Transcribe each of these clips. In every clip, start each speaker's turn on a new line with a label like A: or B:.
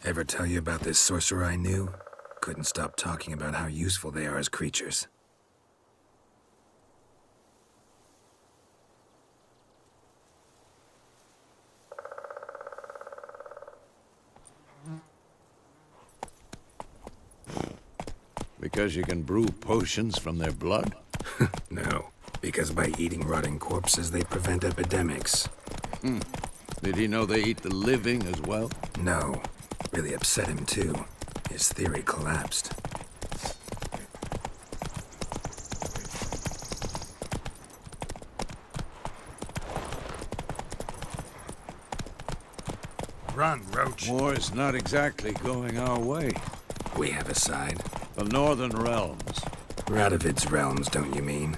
A: Ever tell you about this sorcerer I knew? Couldn't stop talking about how useful they are as creatures.
B: Because you can brew potions from their blood?
A: No, because by eating rotting corpses, they prevent epidemics.
B: Did he know they eat the living as well?
A: No. Really upset him, too. His theory collapsed.
C: Run, Roach.
B: War's not exactly going our way.
A: We have a side.
B: The Northern Realms.
A: Radovid's realms, don't you mean?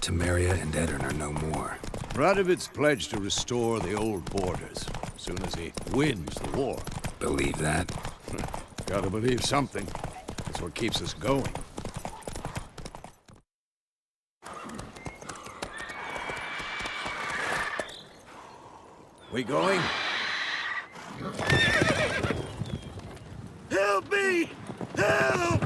A: Temeria and Edirn are no more.
B: Radovid's pledged to restore the old borders as soon as he wins the war.
A: Believe that?
B: Gotta believe something. That's what keeps us going. We going? Help me! Help!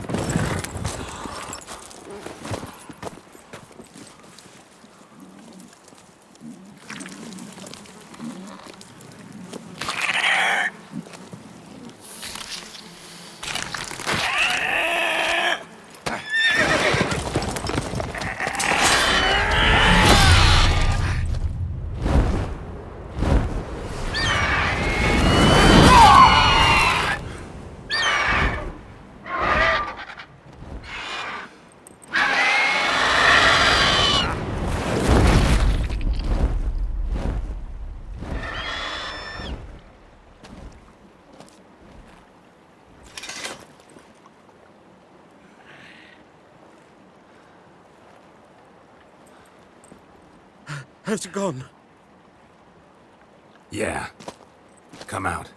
D: Has it gone?
A: Yeah. Come out.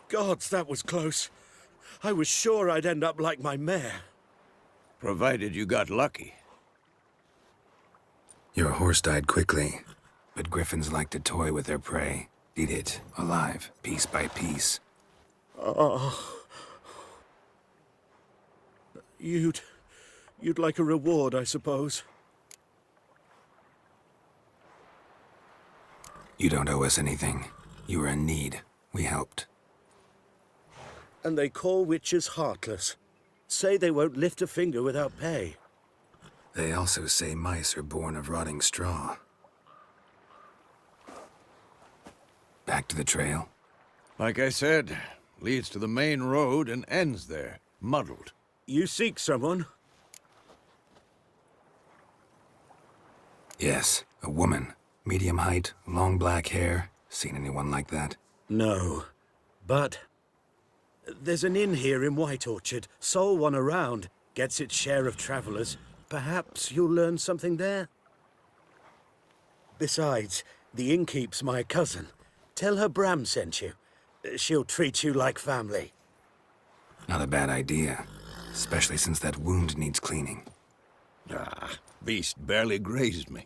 D: Gods, that was close. I was sure I'd end up like my mare.
B: Provided you got lucky.
A: Your horse died quickly, but griffins like to toy with their prey. Eat it, alive, piece by piece.
D: Oh. You'd like a reward, I suppose.
A: You don't owe us anything. You were in need. We helped.
D: And they call witches heartless. Say they won't lift a finger without pay.
A: They also say mice are born of rotting straw. Back to the trail?
B: Like I said, leads to the main road and ends there, muddled.
D: You seek someone?
A: Yes, a woman. Medium height, long black hair. Seen anyone like that?
D: No. But there's an inn here in White Orchard. Sole one around. Gets its share of travelers. Perhaps you'll learn something there? Besides, the innkeep's my cousin. Tell her Bram sent you. She'll treat you like family.
A: Not a bad idea. Especially since that wound needs cleaning.
B: Ah, beast barely grazed me.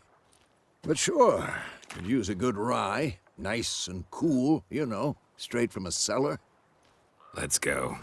B: But sure, could use a good rye. Nice and cool, you know, straight from a cellar.
A: Let's go.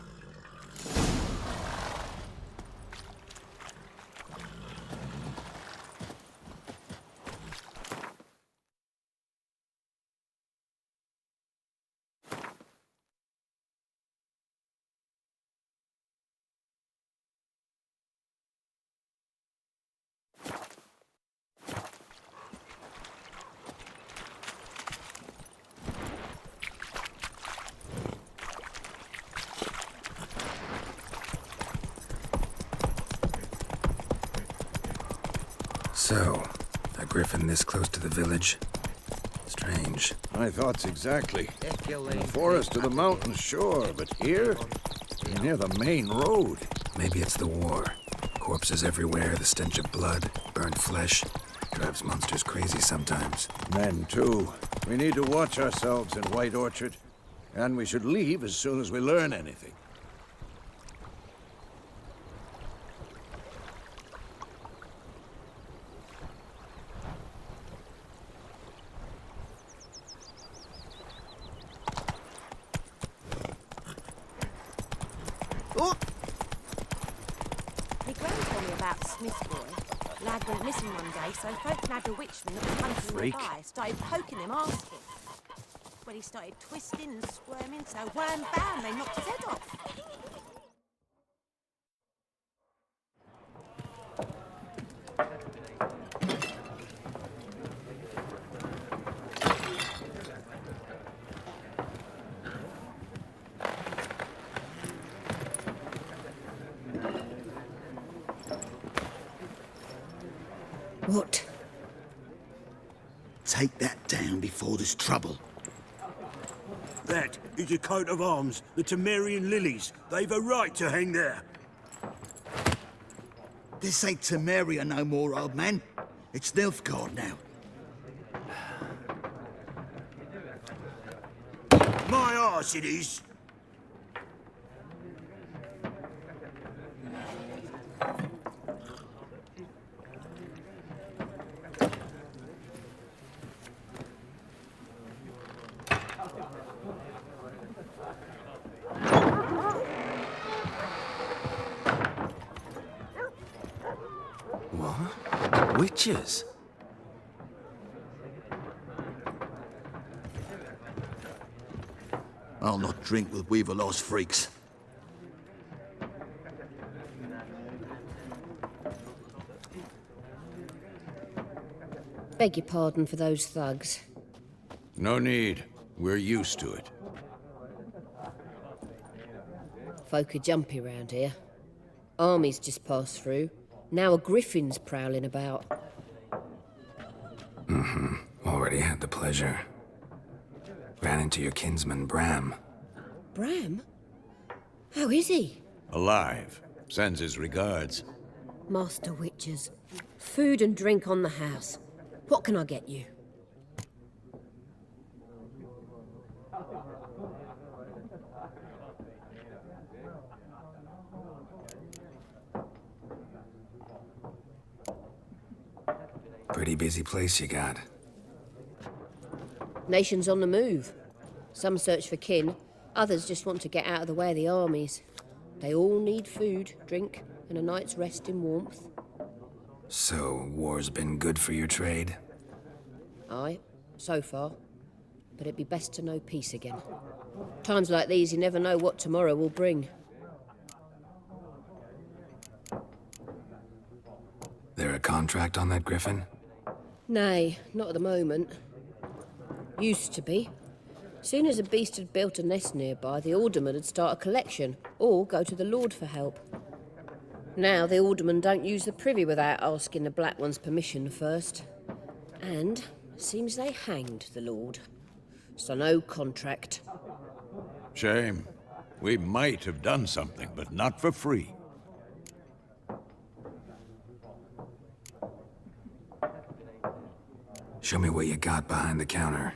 A: So, a griffin this close to the village? Strange.
B: My thoughts exactly. In the forest or the mountains, sure, but here? Near the main road.
A: Maybe it's the war. Corpses everywhere, the stench of blood, burnt flesh. Drives monsters crazy sometimes.
B: Men, too. We need to watch ourselves in White Orchard. And we should leave as soon as we learn anything.
C: Oh!
E: My gran told me about Smith's boy. Lad went missing one day, so folk nabbed a witchman that was hunting nearby. Started poking him, asking. Well, he started twisting and squirming, so wham bam, they knocked his head off.
C: What? Take that down before there's trouble.
D: That is a coat of arms, the Temerian lilies. They've a right to hang there.
C: This ain't Temeria no more, old man. It's Nilfgaard now.
D: My arse it is.
A: What? Witches?
C: I'll not drink with Weaverlaw's freaks.
F: Beg your pardon for those thugs.
B: No need. We're used to it.
F: Folk are jumpy round here. Armies just passed through. Now a griffin's prowling about.
A: Already had the pleasure. Ran into your kinsman, Bram.
F: Bram? How is he?
B: Alive. Sends his regards.
F: Master Witches. Food and drink on the house. What can I get you?
A: Pretty busy place you got.
F: Nations on the move. Some search for kin, others just want to get out of the way of the armies. They all need food, drink, and a night's rest in warmth.
A: So, war's been good for your trade?
F: Aye, so far. But it'd be best to know peace again. Times like these, you never know what tomorrow will bring.
A: There a contract on that griffin?
F: Nay, not at the moment. Used to be. Soon as a beast had built a nest nearby, the alderman would start a collection, or go to the Lord for help. Now the aldermen don't use the privy without asking the Black One's permission first. And seems they hanged the Lord. So no contract.
B: Shame. We might have done something, but not for free.
A: Show me what you got behind the counter.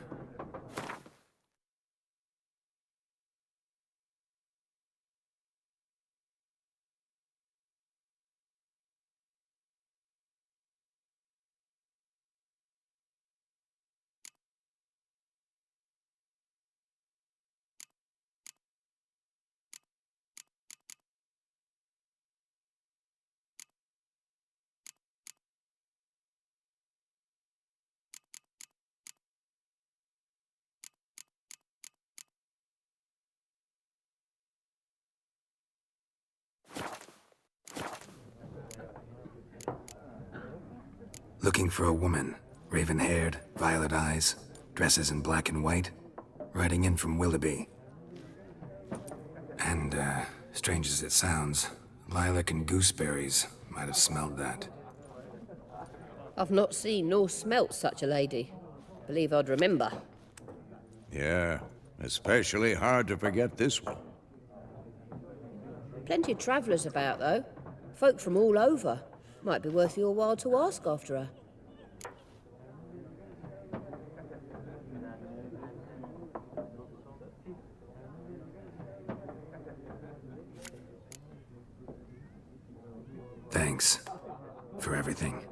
A: Looking for a woman. Raven-haired, violet eyes, dresses in black and white. Riding in from Willoughby. And, strange as it sounds, lilac and gooseberries might have smelled that.
F: I've not seen nor smelt such a lady. Believe I'd remember.
B: Yeah, especially hard to forget this one.
F: Plenty of travellers about, though. Folk from all over. Might be worth your while to ask after her.
A: Thanks for everything.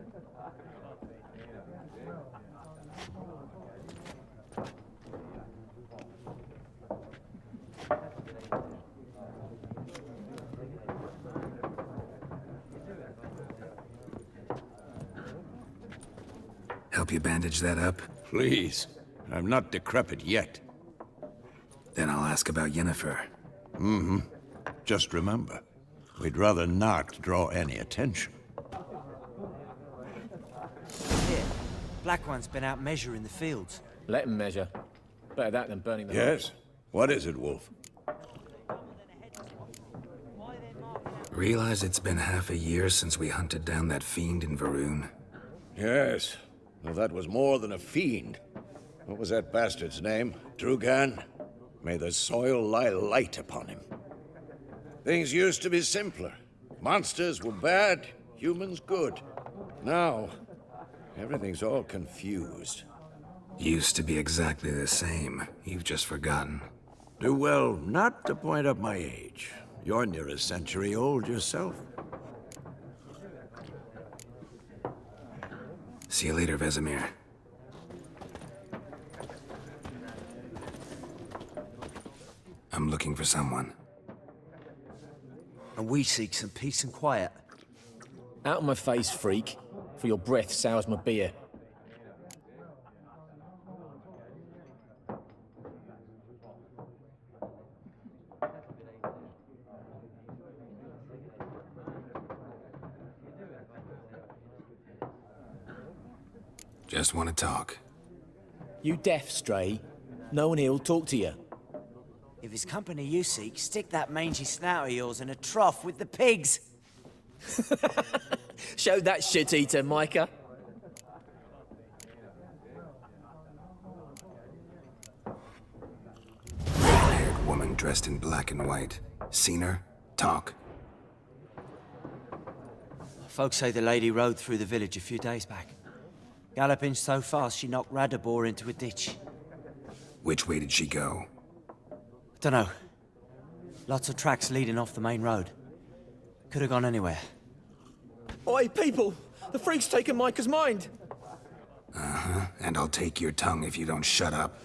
A: help you bandage that up?
B: Please. I'm not decrepit yet.
A: Then I'll ask about Yennefer.
B: Just remember, we'd rather not draw any attention.
G: Here, Black One's been out measuring the fields.
H: Let him measure. Better that than burning them.
B: Yes? What is it, Wolf?
A: Realize it's been half a year since we hunted down that fiend in Varun?
B: Yes. Well, that was more than a fiend. What was that bastard's name? Drugan? May the soil lie light upon him. Things used to be simpler. Monsters were bad, humans good. Now, everything's all confused.
A: Used to be exactly the same. You've just forgotten.
B: Do well not to point up my age. You're near a century old yourself.
A: See you later, Vesemir. I'm looking for someone.
G: And we seek some peace and quiet.
H: Out of my face, freak. For your breath sours my beer.
A: Just want to talk.
H: You deaf, Stray? No one here'll talk to you.
G: If it's company you seek, stick that mangy snout of yours in a trough with the pigs.
H: Show that shit-eater, Micah.
A: Haired woman dressed in black and white. Seen her? Talk.
G: Folks say the lady rode through the village a few days back. Galloping so fast she knocked Radabor into a ditch.
A: Which way did she go?
G: Dunno. Lots of tracks leading off the main road. Could have gone anywhere.
H: Oi, people! The freak's taken Micah's mind!
A: Uh-huh. And I'll take your tongue if you don't shut up.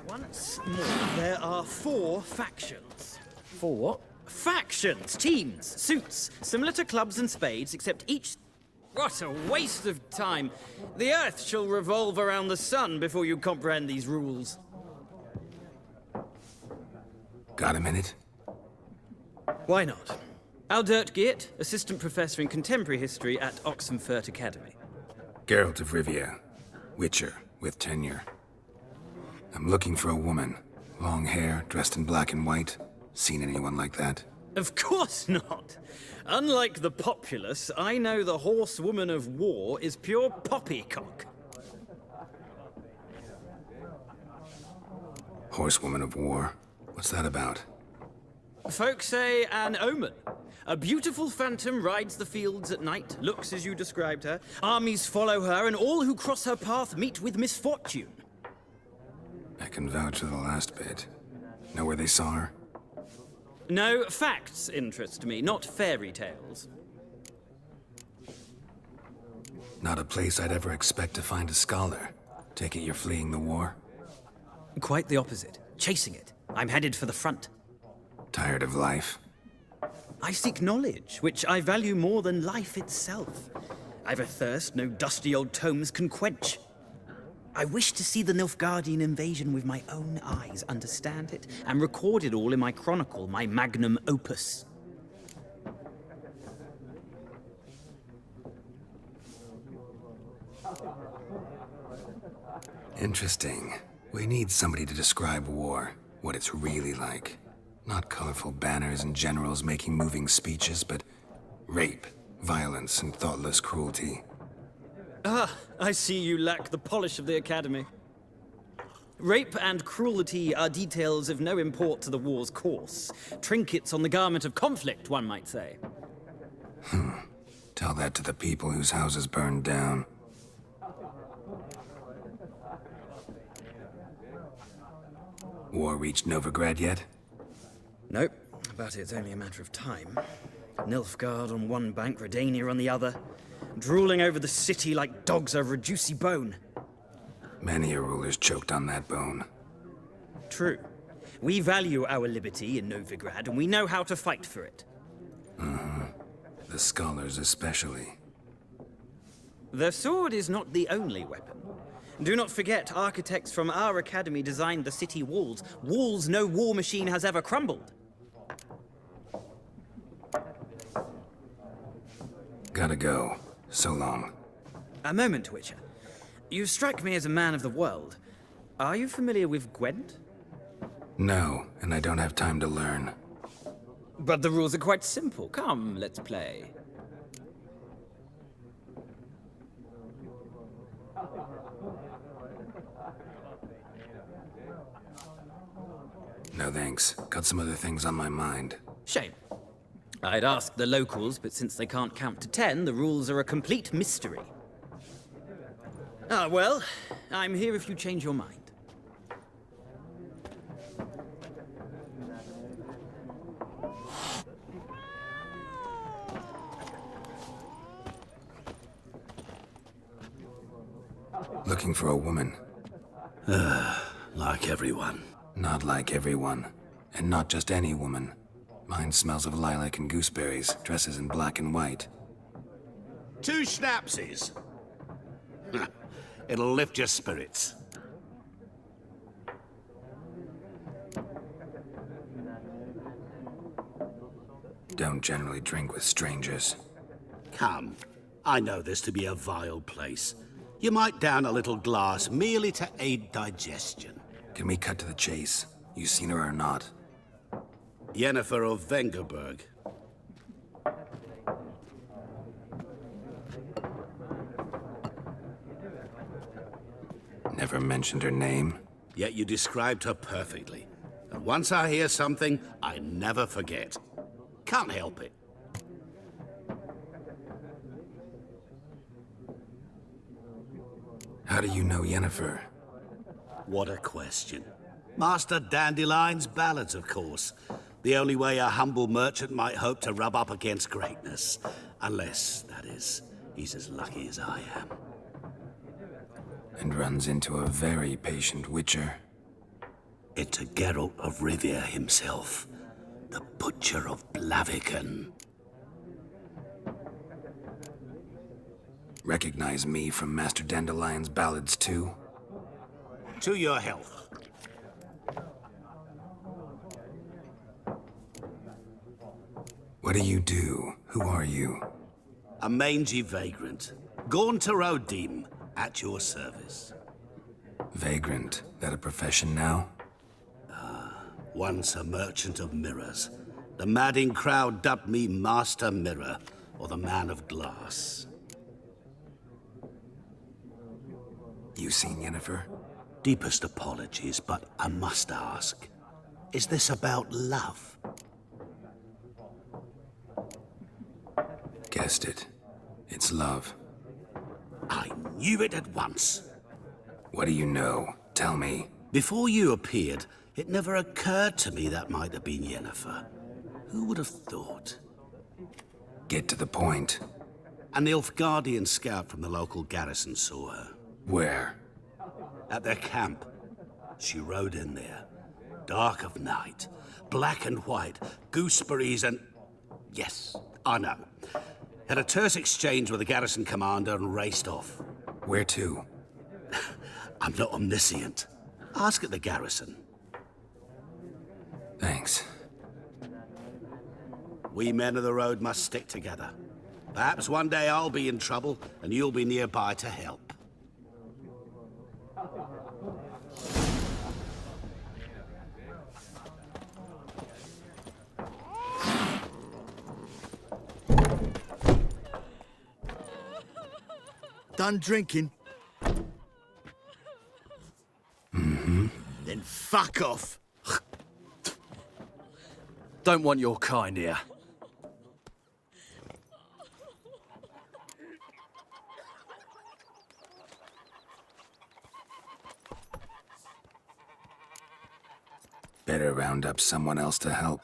I: Once more, there are 4 factions.
H: For what?
I: Factions, teams, suits, similar to clubs and spades, except each... What a waste of time! The Earth shall revolve around the sun before you comprehend these rules.
A: Got a minute?
I: Why not? Aldert Geert, Assistant Professor in Contemporary History at Oxenfurt Academy.
A: Geralt de Rivia. Witcher, with tenure. I'm looking for a woman. Long hair, dressed in black and white. Seen anyone like that?
I: Of course not! Unlike the populace, I know the horsewoman of war is pure poppycock.
A: Horsewoman of war? What's that about?
I: Folks say an omen. A beautiful phantom rides the fields at night, looks as you described her. Armies follow her, and all who cross her path meet with misfortune.
A: I can vouch for the last bit. Know where they saw her?
I: No, facts interest me, not fairy tales.
A: Not a place I'd ever expect to find a scholar. Take it you're fleeing the war?
I: Quite the opposite. Chasing it. I'm headed for the front.
A: Tired of life?
I: I seek knowledge, which I value more than life itself. I've a thirst no dusty old tomes can quench. I wish to see the Nilfgaardian invasion with my own eyes, understand it, and record it all in my chronicle, my magnum opus.
A: Interesting. We need somebody to describe war, what it's really like. Not colorful banners and generals making moving speeches, but rape, violence, and thoughtless cruelty.
I: Ah, I see you lack the polish of the Academy. Rape and cruelty are details of no import to the war's course. Trinkets on the garment of conflict, one might say.
A: Tell that to the people whose houses burned down. War reached Novigrad yet?
I: Nope, but it's only a matter of time. Nilfgaard on one bank, Redania on the other, drooling over the city like dogs over a juicy bone.
A: Many a ruler's choked on that bone.
I: True. We value our liberty in Novigrad, and we know how to fight for it.
A: The scholars especially.
I: The sword is not the only weapon. Do not forget, architects from our academy designed the city walls. Walls no war machine has ever crumbled.
A: Gotta go. So long.
I: A moment, Witcher. You strike me as a man of the world. Are you familiar with Gwent?
A: No, and I don't have time to learn.
I: But the rules are quite simple. Come, let's play.
A: No thanks. Got some other things on my mind.
I: Shame. I'd ask the locals, but since they can't count to 10, the rules are a complete mystery. Ah, well, I'm here if you change your mind.
A: Looking for a woman.
J: Like everyone.
A: Not like everyone. And not just any woman. Mine smells of lilac and gooseberries, dresses in black and white.
J: 2 schnapsies. It'll lift your spirits.
A: Don't generally drink with strangers.
J: Come. I know this to be a vile place. You might down a little glass merely to aid digestion.
A: Can we cut to the chase? You seen her or not?
J: Yennefer of Vengerberg.
A: Never mentioned her name.
J: Yet you described her perfectly. And once I hear something, I never forget. Can't help it.
A: How do you know Yennefer?
J: What a question. Master Dandelion's ballads, of course. The only way a humble merchant might hope to rub up against greatness. Unless, that is, he's as lucky as I am.
A: And runs into a very patient witcher.
J: It's a Geralt of Rivia himself. The Butcher of Blaviken.
A: Recognize me from Master Dandelion's ballads too?
J: To your health.
A: What do you do? Who are you?
J: A mangy vagrant. Gone to Rodim, at your service.
A: Vagrant. That a profession now?
J: Once a merchant of mirrors. The madding crowd dubbed me Master Mirror, or the Man of Glass.
A: You seen Yennefer?
J: Deepest apologies, but I must ask. Is this about love?
A: Guessed it. It's love.
J: I knew it at once.
A: What do you know? Tell me.
J: Before you appeared, it never occurred to me that might have been Yennefer. Who would have thought?
A: Get to the point.
J: An Nilfgaardian scout from the local garrison saw her.
A: Where?
J: At their camp. She rode in there. Dark of night. Black and white. Gooseberries and... Yes, I know. Had a terse exchange with the garrison commander and raced off.
A: Where to?
J: I'm not omniscient. Ask at the garrison.
A: Thanks.
J: We men of the road must stick together. Perhaps one day I'll be in trouble and you'll be nearby to help.
C: Done drinking?
A: Mm-hmm.
C: Then fuck off.
H: Don't want your kind here.
A: Better round up someone else to help.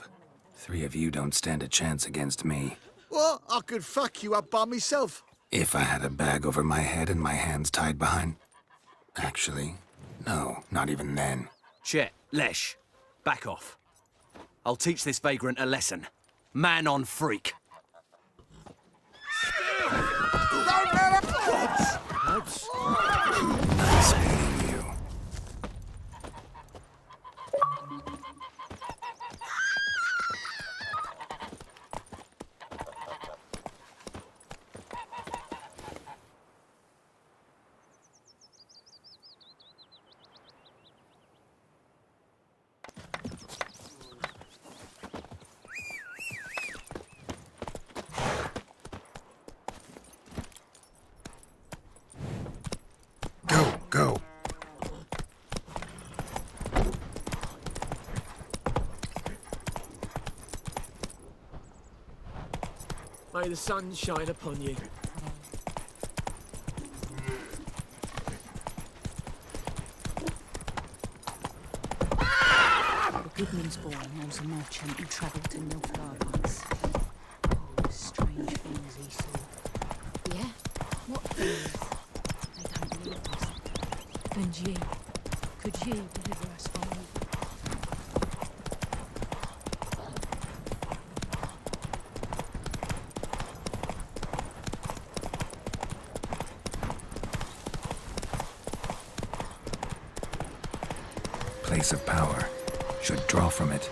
A: 3 of you don't stand a chance against me.
C: What? I could fuck you up by myself.
A: If I had a bag over my head and my hands tied behind... Actually, no, not even then.
K: Chet, Lesh, back off. I'll teach this vagrant a lesson. Man on freak.
A: Speeding you. Go.
L: May the sun shine upon you.
M: The Goodman's boy knows a merchant who travelled to Nilfgaard once. Oh, the strange things he saw.
F: Yeah? What things?
M: They don't believe us. And ye, could ye deliver us from them?
A: Place of power. Should draw from it.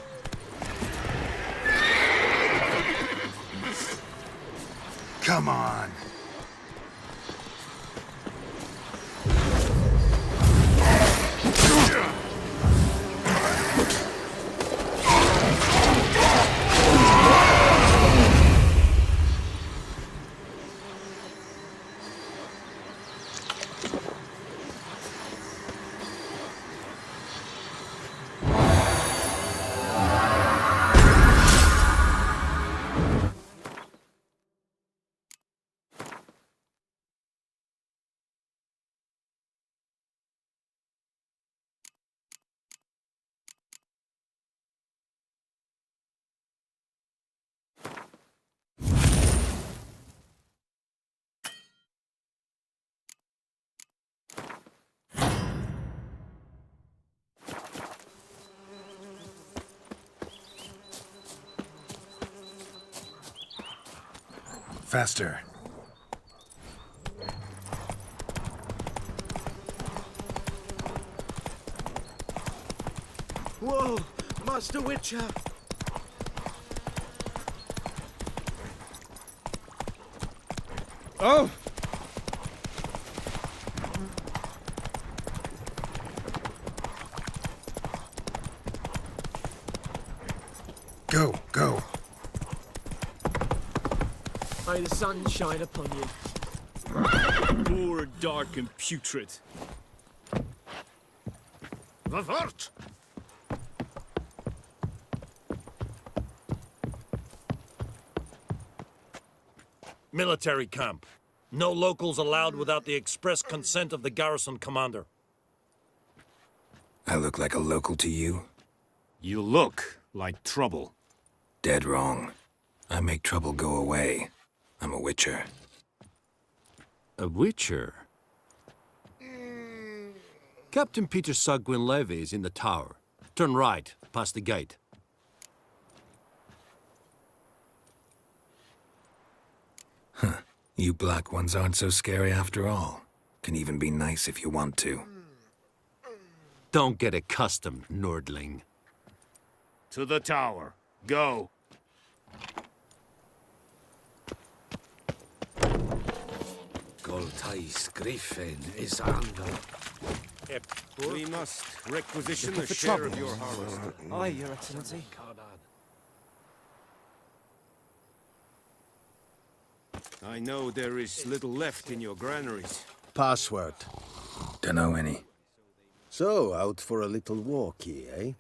A: Come on. Faster.
D: Whoa! Master Witcher!
L: Oh!
A: Go.
L: May the sun shine upon you.
N: Poor, dark, and putrid.
L: Vavort!
N: Military camp. No locals allowed without the express consent of the garrison commander.
A: I look like a local to you?
N: You look like trouble.
A: Dead wrong. I make trouble go away. I'm a witcher.
N: A witcher? Captain Peter Sagwin Levy is in the tower. Turn right, past the gate.
A: Huh. You black ones aren't so scary after all. Can even be nice if you want to.
N: Don't get accustomed, Nordling. To the tower. Go.
J: Goltais Griffin is under.
N: We must requisition a share of your harvest.
G: Aye, Your Excellency.
N: I know there is little left in your granaries.
O: Password.
A: Dunno any.
O: So, out for a little walkie, eh?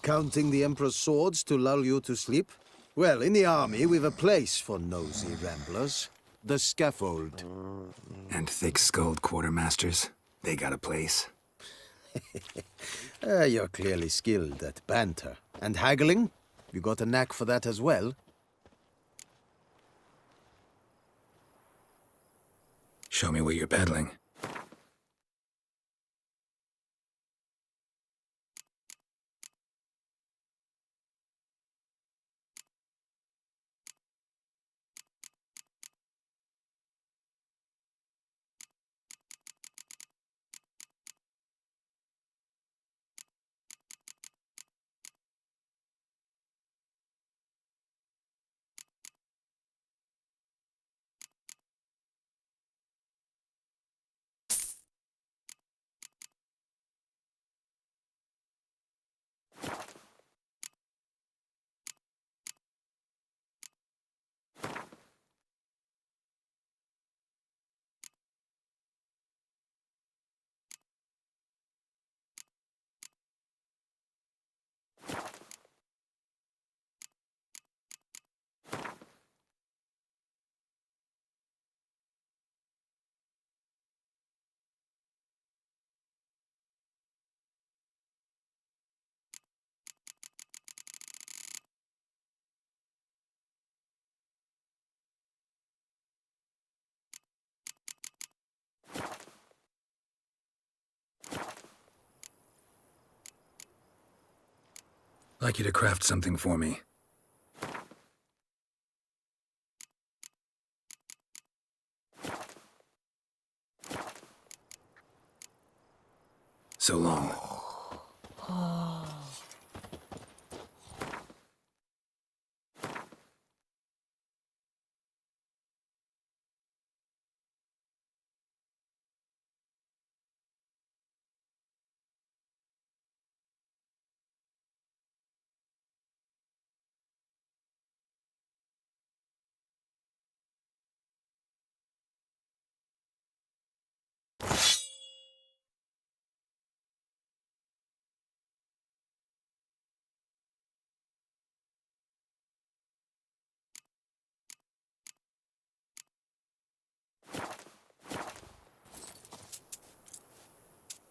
O: Counting the Emperor's swords to lull you to sleep? Well, in the army, we've a place for nosy ramblers. The scaffold.
A: And thick-skulled quartermasters. They got a place.
O: You're clearly skilled at banter. And haggling? You got a knack for that as well?
A: Show me what you're peddling. like you to craft something for me. So long.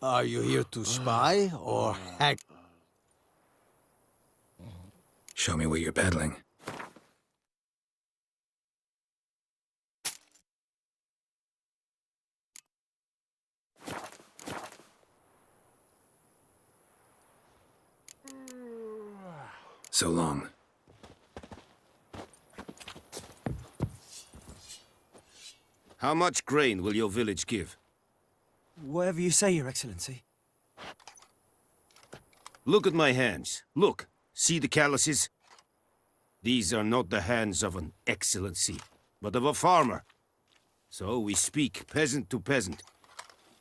O: Are you here to spy or hack?
A: Show me what you're peddling. So long.
P: How much grain will your village give?
G: Whatever you say, Your Excellency.
P: Look at my hands. Look. See the calluses? These are not the hands of an excellency, but of a farmer. So we speak peasant to peasant.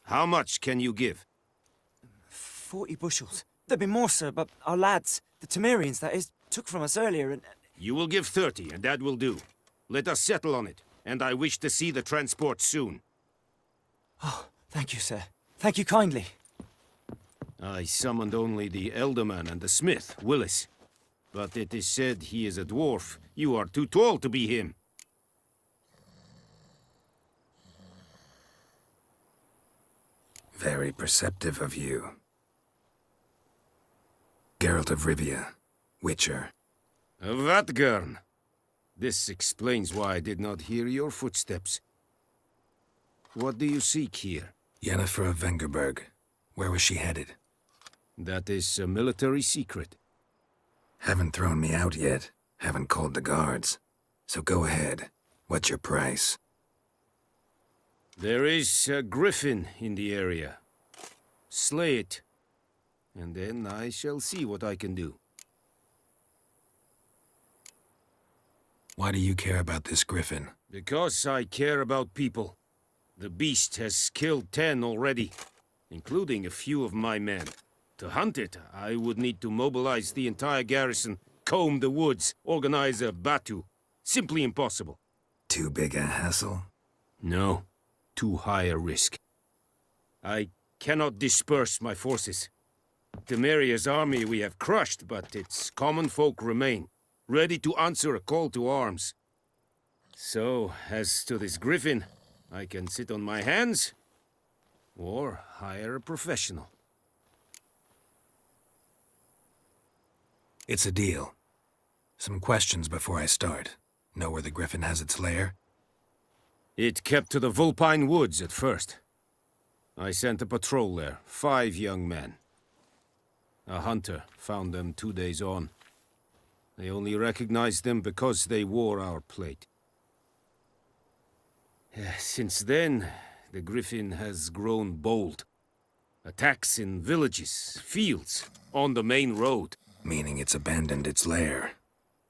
P: How much can you give?
G: 40 bushels. There'd be more, sir, but our lads, the Temerians, that is, took from us earlier and...
P: You will give 30, and that will do. Let us settle on it, and I wish to see the transport soon.
G: Oh, thank you, sir. Thank you kindly.
P: I summoned only the elderman and the smith, Willis. But it is said he is a dwarf. You are too tall to be him.
A: Very perceptive of you. Geralt of Rivia, Witcher.
P: Vatgern. This explains why I did not hear your footsteps. What do you seek here?
A: Yennefer of Vengerberg. Where was she headed?
P: That is a military secret.
A: Haven't thrown me out yet. Haven't called the guards. So go ahead. What's your price?
P: There is a griffin in the area. Slay it. And then I shall see what I can do.
A: Why do you care about this griffin?
P: Because I care about people. The beast has killed 10 already, including a few of my men. To hunt it, I would need to mobilize the entire garrison, comb the woods, organize a battue. Simply impossible.
A: Too big a hassle?
P: No. Too high a risk. I cannot disperse my forces. Temeria's army we have crushed, but its common folk remain, ready to answer a call to arms. So, as to this griffin, I can sit on my hands, or hire a professional.
A: It's a deal. Some questions before I start. Know where the griffin has its lair?
P: It kept to the Vulpine Woods at first. I sent a patrol there, 5 young men. A hunter found them 2 days on. They only recognized them because they wore our plate. Since then, the griffin has grown bold. Attacks in villages, fields, on the main road.
A: Meaning it's abandoned its lair.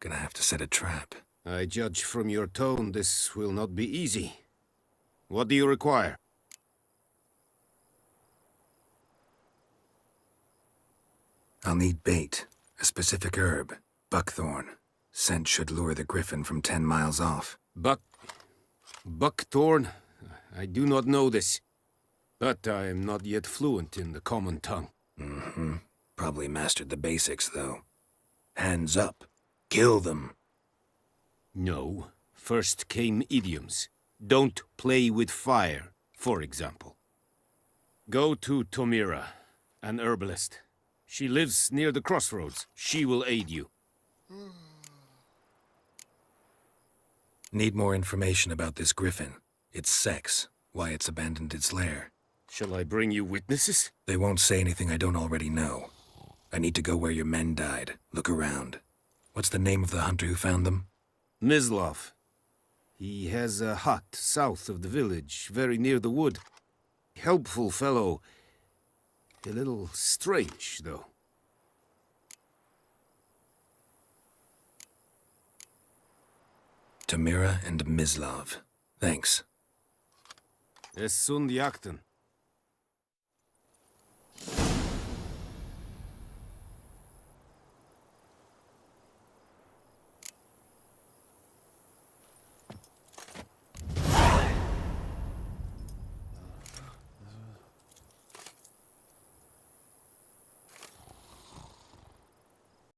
A: Gonna have to set a trap.
P: I judge from your tone this will not be easy. What do you require?
A: I'll need bait, a specific herb, buckthorn. Scent should lure the griffin from 10 miles off.
P: Buckthorn? I do not know this. But I am not yet fluent in the common tongue.
A: Mm-hmm. Probably mastered the basics, though. Hands up. Kill them.
P: No. First came idioms. Don't play with fire, for example. Go to Tomira, an herbalist. She lives near the crossroads. She will aid you.
A: Need more information about this griffin. Its sex, why it's abandoned its lair.
P: Shall I bring you witnesses?
A: They won't say anything I don't already know. I need to go where your men died. Look around. What's the name of the hunter who found them?
P: Mislov. He has a hut south of the village, very near the wood. Helpful fellow. A little strange, though.
A: Tamira and Mislov. Thanks.
P: Es sunt jakten.